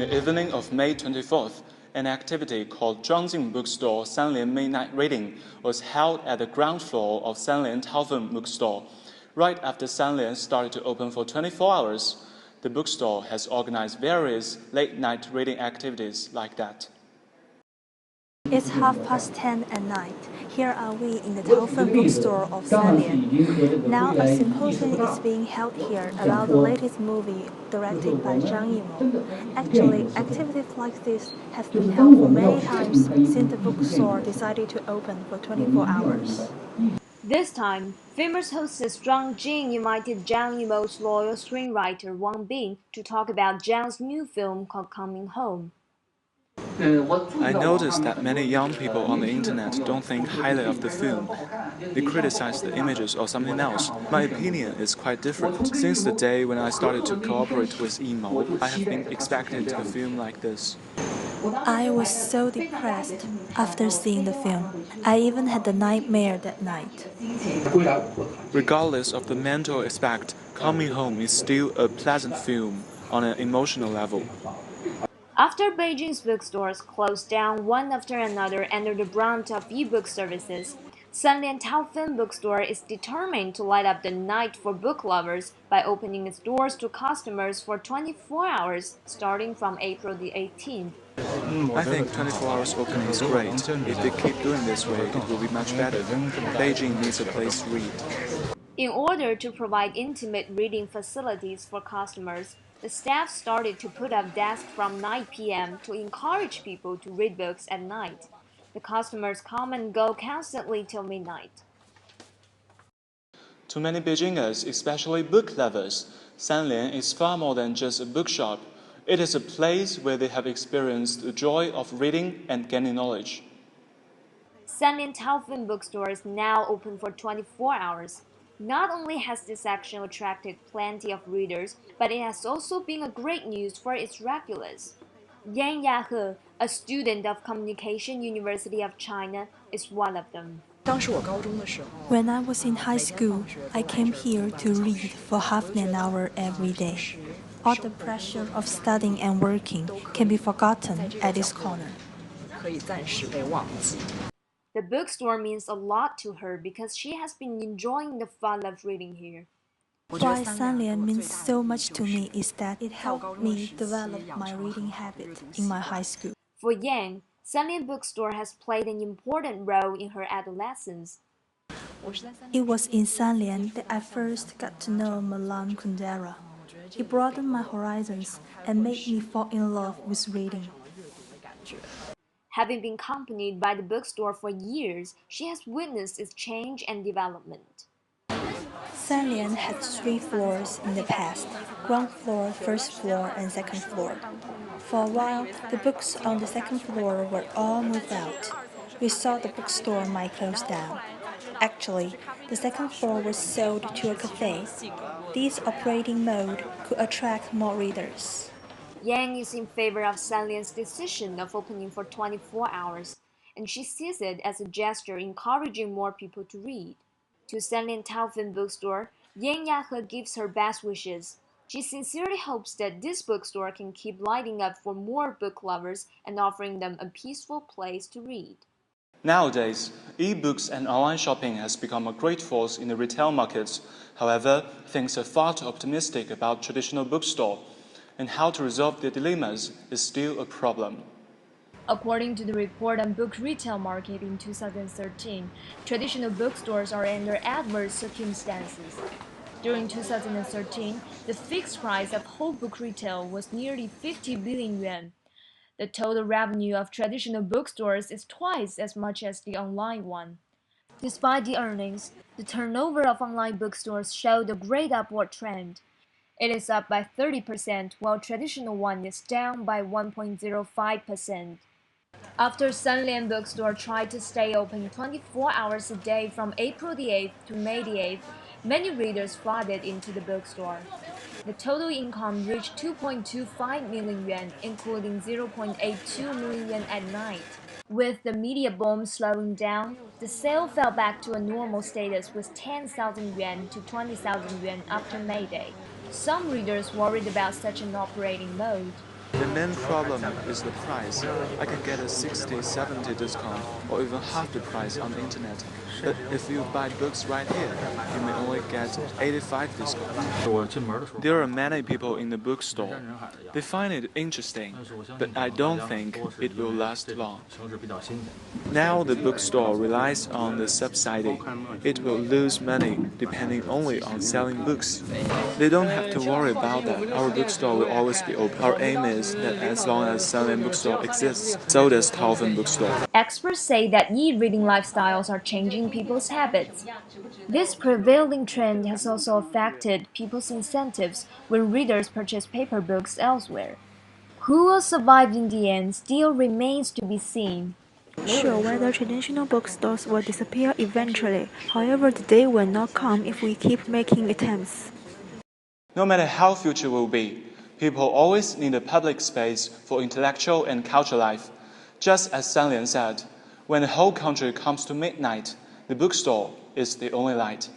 the evening of May 24th, an activity called SanLian Bookstore SanLian Midnight Reading was held at the ground floor of SanLian Bookstore. Right after SanLian started to open for 24 hours, the bookstore has organized various late-night reading activities like that. It's 10:30 at night. Here are we in the bookstore of SanLian. Now a symposium is being held here about the latest movie directed by Zhang Yimou. Actually, activities like this have been held for many times since the bookstore decided to open for 24 hours. This time, famous hostess Zhang Jing invited Zhang Yimou's loyal screenwriter Wang Bing to talk about Zhang's new film called Coming Home. I noticed that many young people on the internet don't think highly of the film. They criticize the images or something else. My opinion is quite different. Since the day when I started to cooperate with Yimou, I have been expecting a film like this. I was so depressed after seeing the film. I even had a nightmare that night. Regardless of the mental aspect, Coming Home is still a pleasant film on an emotional level. After Beijing's bookstores closed down one after another under the brunt of e-book services, SanLian Bookstore is determined to light up the night for book lovers by opening its doors to customers for 24 hours starting from April the 18th. I think 24 hours opening is great. If they keep doing this way, it will be much better. Beijing needs a place to read. In order to provide intimate reading facilities for customers, the staff started to put up desks from 9 p.m. to encourage people to read books at night. The customers come and go constantly till midnight. To many Beijingers, especially book lovers, SanLian is far more than just a bookshop. It is a place where they have experienced the joy of reading and gaining knowledge. SanLian Bookstore is now open for 24 hours. Not only has this action attracted plenty of readers, but it has also been a great news for its regulars. Yang Yahe, a student of Communication University of China, is one of them. When I was in high school, I came here to read for half an hour every day. All the pressure of studying and working can be forgotten at this corner. The bookstore means a lot to her because she has been enjoying the fun of reading here. Why SanLian means so much to me is that it helped me develop my reading habit in my high school. For Yang, SanLian Bookstore has played an important role in her adolescence. It was in SanLian that I first got to know Milan Kundera. It broadened my horizons and made me fall in love with reading. Having been accompanied by the bookstore for years, she has witnessed its change and development. SanLian had 3 floors in the past: ground floor, first floor, and second floor. For a while, the books on the second floor were all moved out. We thought the bookstore might close down. Actually, the second floor was sold to a cafe. This operating mode could attract more readers. Yang is in favor of SanLian's decision of opening for 24 hours, and she sees it as a gesture encouraging more people to read. To SanLian Bookstore, Yang Yahe gives her best wishes. She sincerely hopes that this bookstore can keep lighting up for more book lovers and offering them a peaceful place to read. Nowadays, e-books and online shopping has become a great force in the retail market. However, things are far too optimistic about traditional bookstore, and how to resolve their dilemmas is still a problem. According to the report on book retail market in 2013, traditional bookstores are under adverse circumstances. During 2013, the fixed price of whole book retail was nearly 50 billion yuan. The total revenue of traditional bookstores is twice as much as the online one. Despite the earnings, the turnover of online bookstores showed a great upward trend. It is up by 30%, while traditional one is down by 1.05%. After SanLian Bookstore tried to stay open 24 hours a day from April the 8th to May the 8th, many readers flooded into the bookstore. The total income reached 2.25 million yuan, including 0.82 million yuan at night. With the media boom slowing down, the sale fell back to a normal status with 10,000 yuan to 20,000 yuan after May Day. Some readers worried about such an operating mode. The main problem is the price. I can get a 60-70 discount or even half the price on the internet. But if you buy books right here, you may only get 85 discount. There are many people in the bookstore. They find it interesting, but I don't think it will last long. Now the bookstore relies on the subsidy. It will lose money depending only on selling books. They don't have to worry about that. Our bookstore will always be open. Our aim is that as long as SanLian Bookstore exists, so does Taofen Bookstore. Experts say that e-reading lifestyles are changing people's habits. This prevailing trend has also affected people's incentives when readers purchase paper books elsewhere. Who will survive in the end still remains to be seen. Sure, whether traditional bookstores will disappear eventually. However, the day will not come if we keep making attempts. No matter how future will be, people always need a public space for intellectual and cultural life. Just as SanLian said, when the whole country comes to midnight, the bookstore is the only light.